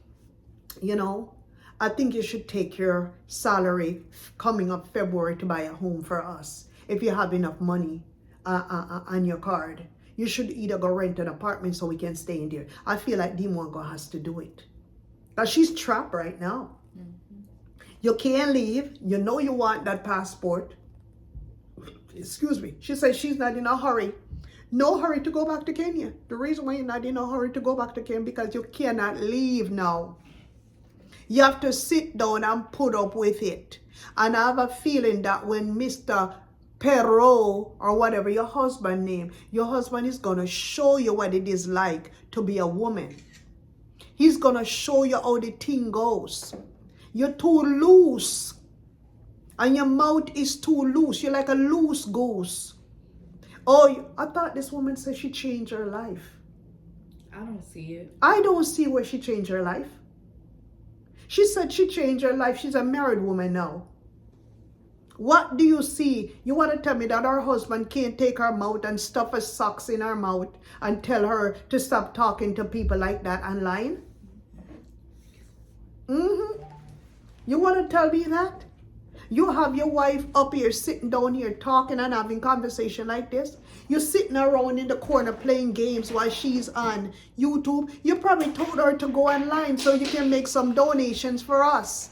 you know, I think you should take your salary coming up February to buy a home for us. If you have enough money on your card, you should either go rent an apartment so we can stay in there. I feel like Mwango has to do it. Because she's trapped right now. Mm-hmm. You can't leave. You know you want that passport. Excuse me. She says she's not in a hurry. No hurry to go back to Kenya. The reason why you're not in a hurry to go back to Kenya because you cannot leave now. You have to sit down and put up with it. And I have a feeling that when Mr. Perot or whatever your husband name, your husband is going to show you what it is like to be a woman. He's going to show you how the thing goes. You're too loose. And your mouth is too loose. You're like a loose goose. Oh, I thought this woman said she changed her life. I don't see it. I don't see where she changed her life. She said she changed her life. She's a married woman now. What do you see? You want to tell me that her husband can't take her mouth and stuff her socks in her mouth and tell her to stop talking to people like that online? Mm-hmm. You want to tell me that? You have your wife up here sitting down here talking and having conversation like this. You're sitting around in the corner playing games while she's on YouTube. You probably told her to go online so you can make some donations for us.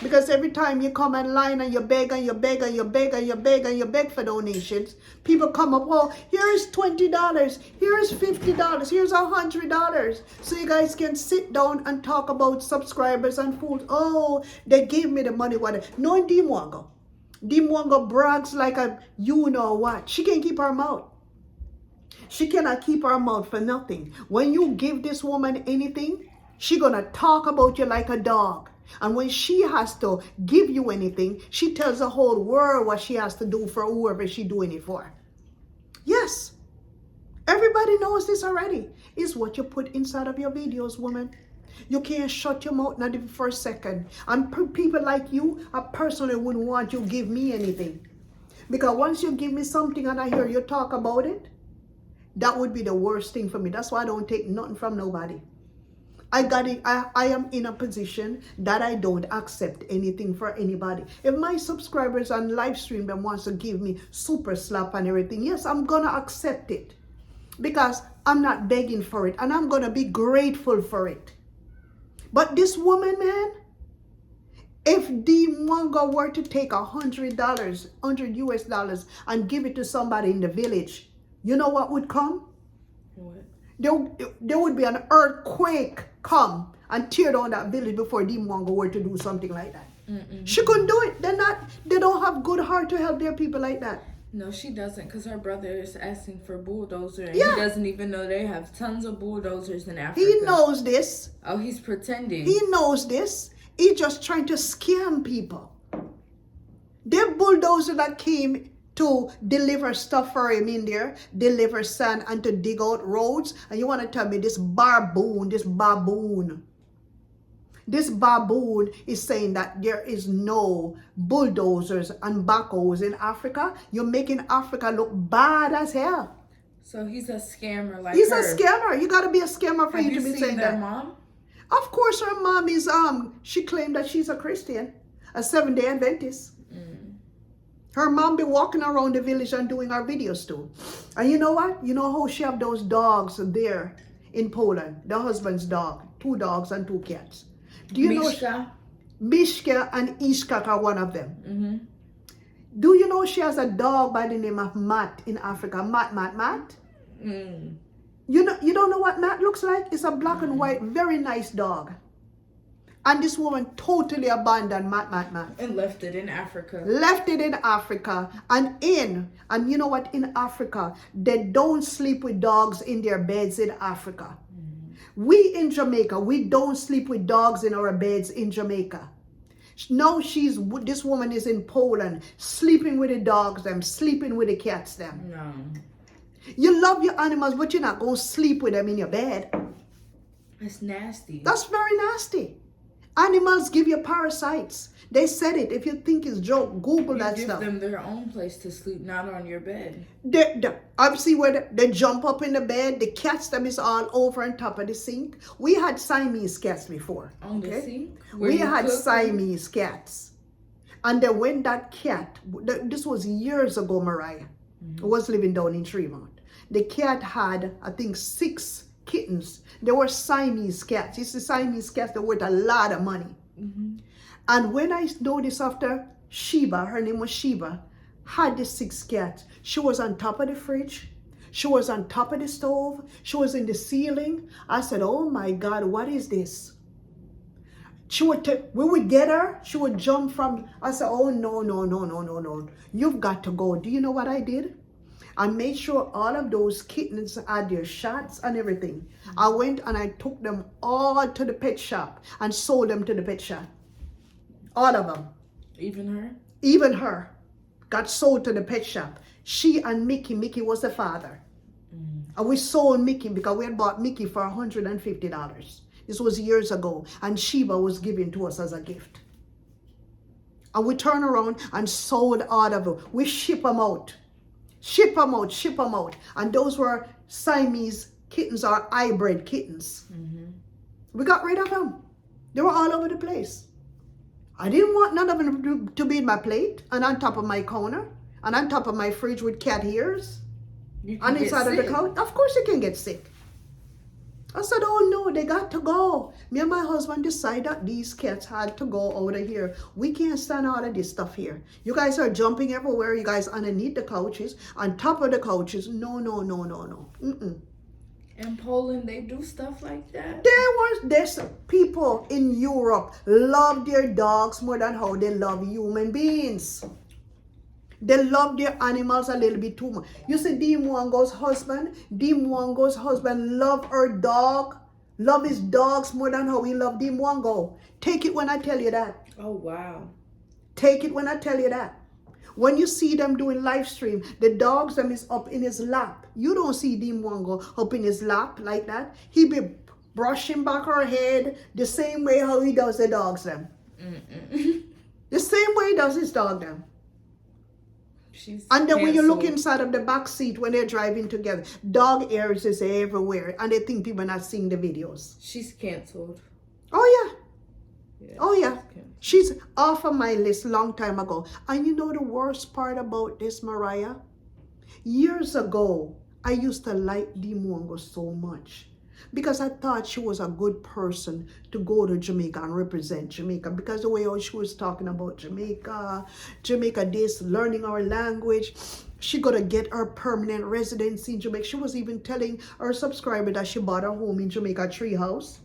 Because every time you come online and you beg and you beg and you beg and you beg and you beg for donations, people come up, well, here's $20, here's $50, here's $100. So you guys can sit down and talk about subscribers and fools. Oh, they gave me the money. No, Mwango. Mwango brags like a you know what. She can't keep her mouth. She cannot keep her mouth for nothing. When you give this woman anything, she gonna talk about you like a dog. And when she has to give you anything, she tells the whole world what she has to do for whoever she's doing it for. Yes, everybody knows this already. It's what you put inside of your videos, woman. You can't shut your mouth not even for a second. And people like you, I personally wouldn't want you to give me anything. Because once you give me something and I hear you talk about it, that would be the worst thing for me. That's why I don't take nothing from nobody. I got it. I am in a position that I don't accept anything for anybody. If my subscribers on live stream them wants to give me super slap and everything, yes, I'm gonna accept it. Because I'm not begging for it and I'm gonna be grateful for it. But this woman, man, if the Mwango were to take $100, $100 and give it to somebody in the village, you know what would come? What? There would be an earthquake come and tear down that village before the Mwango were to do something like that. She couldn't do it. They don't have good heart to help their people like that. No, she doesn't, because her brother is asking for bulldozer, and Yeah. he doesn't even know they have tons of bulldozers in Africa. He knows this. Oh, he's pretending. He knows this. He's just trying to scam people. The bulldozer that came to deliver stuff for him in there, deliver sand and to dig out roads. And you want to tell me this baboon is saying that there is no bulldozers and backhoes in Africa? You're making Africa look bad as hell. So he's a scammer like He's her. a scammer. You got to be a scammer for Have you you to be seen saying their that. mom? Of course, her mom is, she claimed that she's a Christian, a Seventh-day Adventist. Her mom be walking around the village and doing our videos too. And you know what? You know how she have those dogs there in Poland? The husband's dog. 2 dogs and 2 cats. Do you know? Mishka and Ishka are one of them. Do you know she has a dog by the name of Matt in Africa? Matt? You don't know what Matt looks like? It's a black and white, very nice dog. And this woman totally abandoned Matt. And left it in Africa. Left it in Africa. And you know what? In Africa, they don't sleep with dogs in their beds in Africa. We in Jamaica, we don't sleep with dogs in our beds in Jamaica. Now this woman is in Poland, sleeping with the dogs, sleeping with the cats, No. You love your animals, but you're not going to sleep with them in your bed. It's nasty. That's very nasty. Animals give you parasites. They said it. If you think it's joke, Google that stuff. You give them their own place to sleep, not on your bed. I see where they jump up in the bed. The cats them is all over on top of the sink. We had Siamese cats before. On the sink? We had Siamese cats. And then when that cat, this was years ago, Mariah, was living down in Tremont. The cat had, I think, 6 kittens. They were Siamese cats. You see, Siamese cats, they're worth a lot of money. And when I noticed after Sheba, her name was Sheba, had the 6 cats, she was on top of the fridge. She was on top of the stove. She was in the ceiling. I said, oh my God, what is this? We would get her. She would jump from, I said, oh no. You've got to go. Do you know what I did? I made sure all of those kittens had their shots and everything. I went and I took them all to the pet shop and sold them to the pet shop. All of them. Even her? Even her got sold to the pet shop. She and Mickey was the father. And we sold Mickey because we had bought Mickey for $150. This was years ago. And Sheba was given to us as a gift. And we turned around and sold all of them. We ship them out. Ship them out. And those were Siamese kittens or hybrid kittens. We got rid of them. They were all over the place. I didn't want none of them to be in my plate and on top of my counter and on top of my fridge with cat ears and inside of the couch. Of course you can get sick. I said, oh no, they got to go. Me and my husband decided that these cats had to go out of here. We can't stand all of this stuff here. You guys are jumping everywhere. You guys underneath the couches, on top of the couches. No. In Poland, they do stuff like that? There's people in Europe love their dogs more than how they love human beings. They love their animals a little bit too much. You see D Mwango's husband? D Mwango's husband love her dog, love his dogs more than how he loved D Mwango. Take it when I tell you that. Oh, wow. Take it when I tell you that. When you see them doing live stream, the dogs them is up in his lap. You don't see D Mwango up in his lap like that. He be brushing back her head the same way how he does the dogs them. The same way he does his dog them. And then when you look inside of the back seat when they're driving together, dog ears is everywhere, and they think people are not seeing the videos. She's canceled. Oh Yeah, oh yeah, she's she's off of my list long time ago. And you know the worst part about this, Mariah? Years ago, I used to like D Mwango so much because I thought she was a good person to go to Jamaica and represent Jamaica, because the way how she was talking about Jamaica this, learning our language. She got to get her permanent residency in Jamaica. She was even telling her subscriber that she bought a home in Jamaica Treehouse.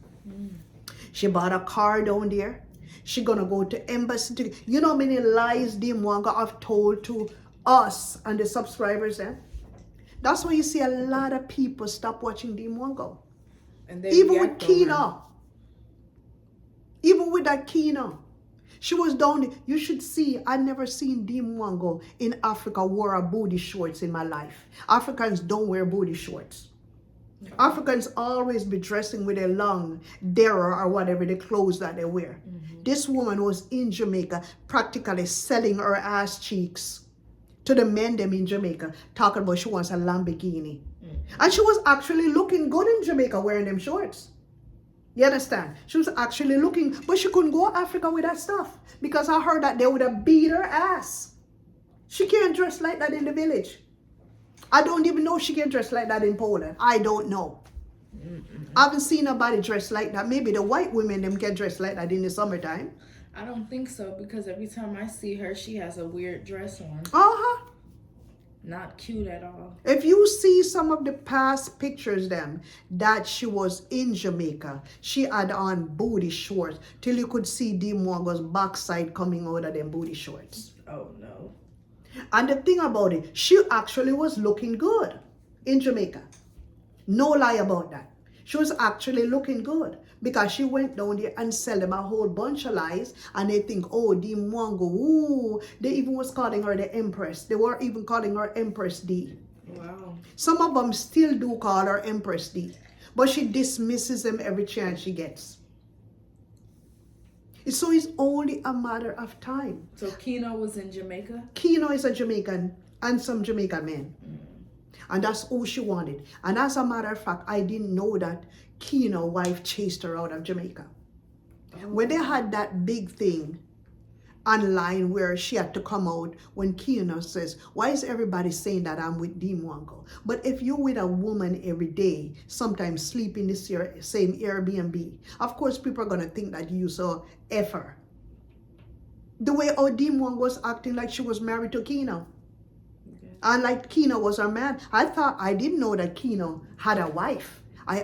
She bought a car down there. She gonna go to embassy. You know how many lies D Mwango have told to us and the subscribers then? That's why you see a lot of people stop watching D Mwango. and they Even with react on her. Kina. Even with that Kina. She was down there. You should see, I never seen D Mwango in Africa wear a booty shorts in my life. Africans don't wear booty shorts. Africans always be dressing with a long dera or whatever the clothes that they wear. This woman was in Jamaica practically selling her ass cheeks to the men them in Jamaica, talking about she wants a Lamborghini. And she was actually looking good in Jamaica wearing them shorts. You understand? She was actually looking, but she couldn't go to Africa with that stuff because I heard that they would have beat her ass. She can't dress like that in the village. I don't even know if she can dress like that in Poland. I don't know. I haven't seen nobody dress like that. Maybe the white women them can dress like that in the summertime. I don't think so, because every time I see her, she has a weird dress on. Uh-huh. Not cute at all. If you see some of the past pictures them that she was in Jamaica, she had on booty shorts till you could see D Mwango's backside coming out of them booty shorts. Oh, no. And the thing about it, she actually was looking good in Jamaica. No lie about that. She was actually looking good because she went down there and sell them a whole bunch of lies, and they think, oh, D Mwango, ooh. They even was calling her the Empress. They were even calling her Empress D. Wow. Some of them still do call her Empress D, but she dismisses them every chance she gets. So it's only a matter of time. So Kino was in Jamaica? Kino is a Jamaican and some Jamaican men. And that's all she wanted. And as a matter of fact, I didn't know that Kino's wife chased her out of Jamaica. Oh. When they had that big thing online where she had to come out, when Kino says, why is everybody saying that I'm with D Mwango? But if you're with a woman every day, sometimes sleep in the same Airbnb, of course people are going to think that you saw F her. The way how D Mwango was acting like she was married to Kino. And like Kino was her man. I didn't know that Kino had a wife. I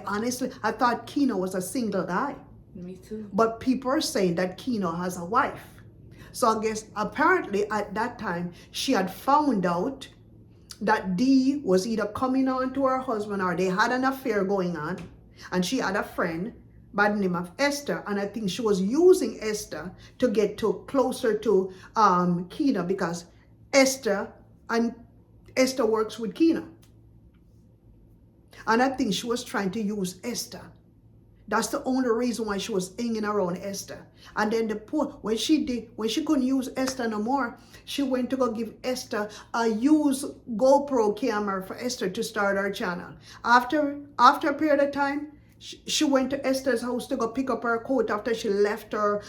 thought Kino was a single guy. Me too. But people are saying that Kino has a wife. So I guess apparently at that time, she had found out that D was either coming on to her husband or they had an affair going on. And she had a friend by the name of Esther. And I think she was using Esther to get closer to Kino, because Esther works with Kino. And I think she was trying to use Esther. That's the only reason why she was hanging around Esther. And then when she couldn't use Esther no more, she went to go give Esther a used GoPro camera for Esther to start her channel. After a period of time, she went to Esther's house to go pick up her coat after she left her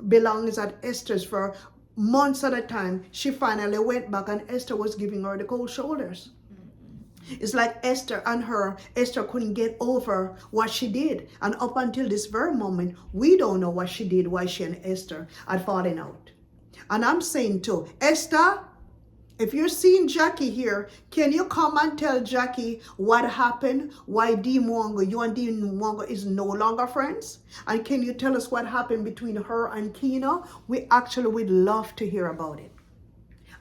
belongings at Esther's for months at a time. She finally went back and Esther was giving her the cold shoulders. It's like Esther couldn't get over what she did. And up until this very moment, we don't know what she did, why she and Esther had fallen out. And I'm saying too, Esther, if you're seeing Jackie here, can you come and tell Jackie what happened? Why you and D Mwango is no longer friends? And can you tell us what happened between her and Kino? We actually would love to hear about it.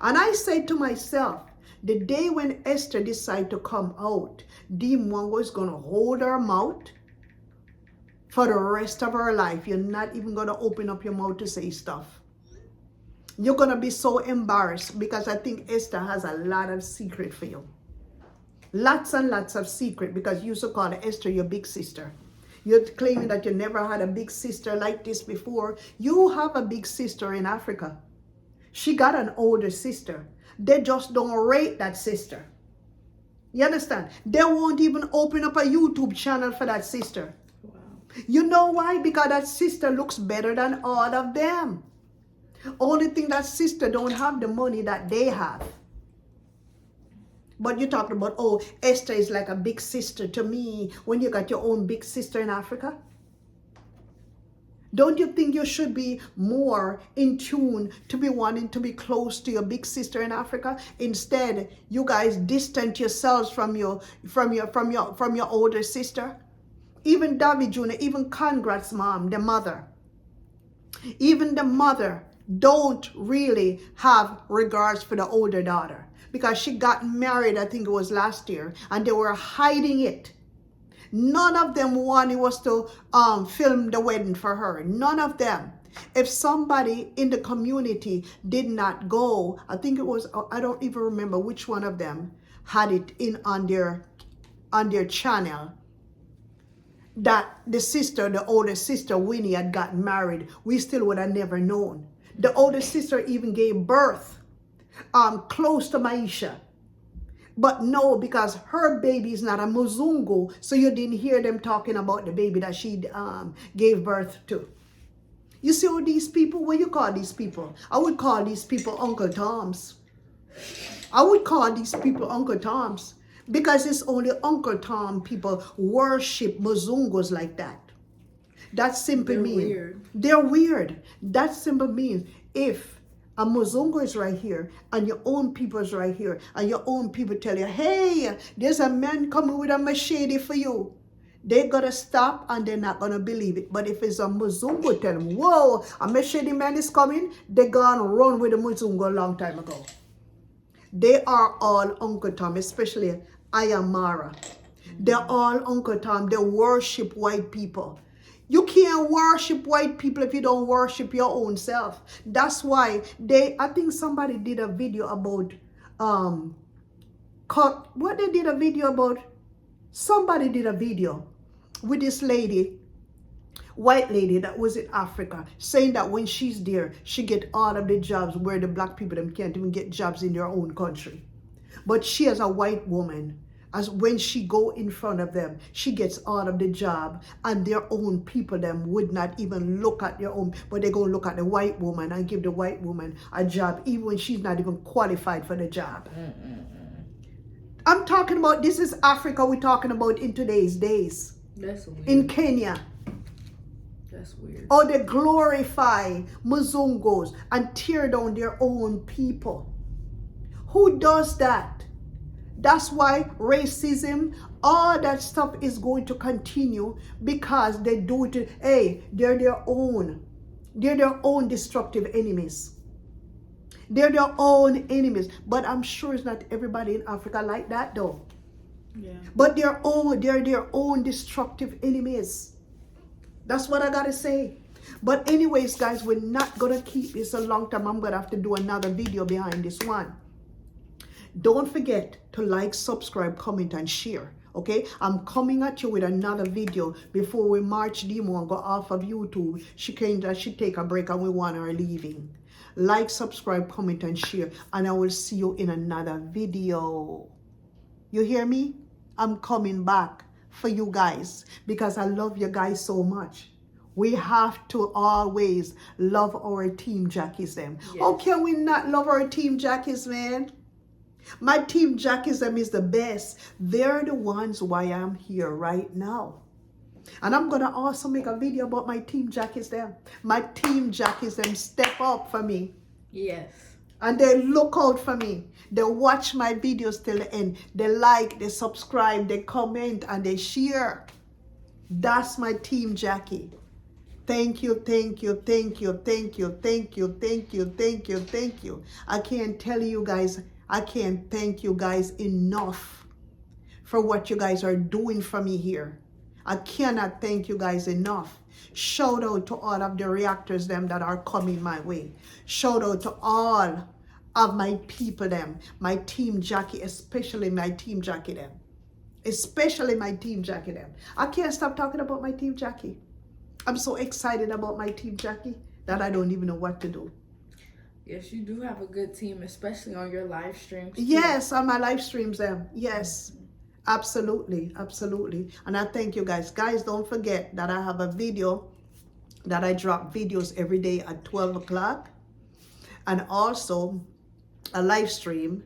And I said to myself, the day when Esther decided to come out, D. Mwango is going to hold her mouth for the rest of her life. You're not even going to open up your mouth to say stuff. You're going to be so embarrassed because I think Esther has a lot of secret for you. Lots and lots of secret because you used to call Esther your big sister. You're claiming that you never had a big sister like this before. You have a big sister in Africa. She got an older sister. They just don't rate that sister. You understand? They won't even open up a YouTube channel for that sister. Wow. You know why? Because that sister looks better than all of them. Only thing that sister don't have the money that they have. But you're talking about, oh, Esther is like a big sister to me when you got your own big sister in Africa. Don't you think you should be more in tune to be wanting to be close to your big sister in Africa? Instead, you guys distant yourselves from your older sister. Even David Jr., even Conrad's mom, the mother. Even the mother don't really have regards for the older daughter because she got married, I think it was last year, and they were hiding it. None of them wanted was to film the wedding for her. None of them. If somebody in the community did not go, I think it was, I don't even remember which one of them had it in on their channel, that the older sister Winnie had gotten married, we still would have never known. The older sister even gave birth close to Maisha. But no, because her baby is not a Muzungu, so you didn't hear them talking about the baby that she gave birth to. You see all these people, what you call these people? I would call these people Uncle Toms. I would call these people Uncle Toms because it's only Uncle Tom people worship Muzungus like that. That simply means they're weird. That simply means if a Muzungu is right here and your own people is right here and your own people tell you, hey, there's a man coming with a machete for you, they're going to stop and they're not going to believe it. But if it's a Muzungu tell them, whoa, a machete man is coming, they're going to run with the Muzungu a long time ago. They are all Uncle Tom, especially Ayamara. They're all Uncle Tom. They worship white people. You can't worship white people if you don't worship your own self. That's why I think somebody did a video about, somebody did a video with this lady, white lady that was in Africa, saying that when she's there, she get all of the jobs where the black people them can't even get jobs in their own country. But she as a white woman, as when she go in front of them, she gets all of the job, and their own people them would not even look at their own, but they go look at the white woman and give the white woman a job, even when she's not even qualified for the job. I'm talking about, this is Africa we're talking about in today's days. That's weird. In Kenya. That's weird. Or they glorify Muzungos and tear down their own people. Who does that? That's why racism, all that stuff is going to continue because they do it. Hey, they're their own destructive enemies. They're their own enemies. But I'm sure it's not everybody in Africa like that though. Yeah. But they're their own destructive enemies. That's what I gotta say. But anyways, guys, we're not gonna keep this a long time. I'm gonna have to do another video behind this one. Don't forget to like, subscribe, comment, and share. Okay, I'm coming at you with another video before we march Demo and go off of YouTube. She take a break and we want her leaving. Like, subscribe, comment, and share, and I will see you in another video. You hear me? I'm coming back for you guys because I love you guys so much. We have to always love our Team Jackies them. Yes. How can we not love our Team Jackies, man? My Team Jackies them is the best. They're the ones why I'm here right now. And I'm going to also make a video about my Team Jackies them. My Team Jackies them step up for me. Yes. And they look out for me. They watch my videos till the end. They like, they subscribe, they comment, and they share. That's my Team Jackie. Thank you, thank you, thank you, thank you, thank you, thank you, thank you, thank you. I can't tell you guys, I can't thank you guys enough for what you guys are doing for me here. I cannot thank you guys enough. Shout out to all of the reactors them that are coming my way. Shout out to all of my people them, my team Jackie, especially my team Jackie them. Especially my team Jackie them. I can't stop talking about my team Jackie. I'm so excited about my team Jackie that I don't even know what to do. Yes, you do have a good team, especially on your live streams. Too. Yes, on my live streams them. Yes. Absolutely, absolutely. And I thank you guys. Guys, don't forget that I have a video that I drop videos every day at 12 o'clock. And also a live stream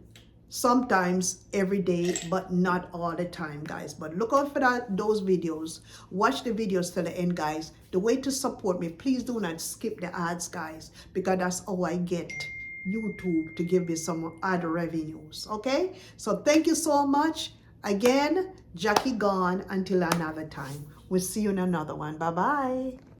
sometimes every day, but not all the time, guys. But look out for those videos. Watch the videos till the end, guys. The way to support me, please do not skip the ads, guys, because that's how I get YouTube to give me some ad revenues. Okay, so thank you so much again. Jackie gone until another time. We'll see you in another one. Bye bye.